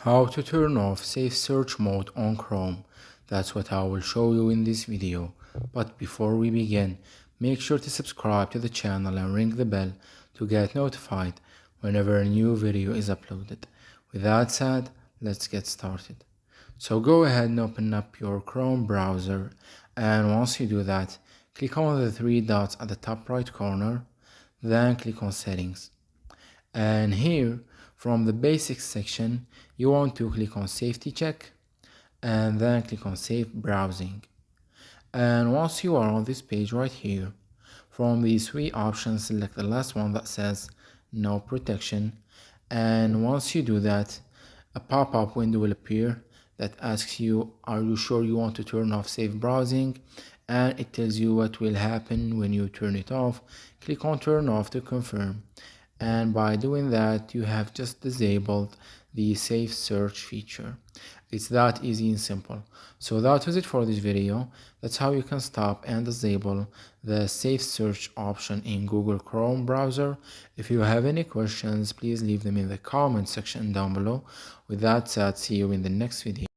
How to turn off safe search mode on Chrome. That's what I will show you in this video. But before we begin, make sure to subscribe to the channel and ring the bell to get notified whenever a new video is uploaded. With that said, let's get started. So go ahead and open up your Chrome browser, and once you do that, click on the three dots at the top right corner, then click on settings. And here from the basics section you want to click on safety check and then click on safe browsing. And once you are on this page right here, from these three options select the last one that says no protection, and once you do that, a pop-up window will appear that asks you, are you sure you want to turn off safe browsing? And it tells you what will happen when you turn it off. Click on turn off to confirm, and by doing that you have just disabled the safe search feature. It's that easy and simple. So that was it for this video. That's how you can stop and disable the safe search option in Google Chrome browser. If you have any questions, please leave them in the comment section down below. With that said, see you in the next video.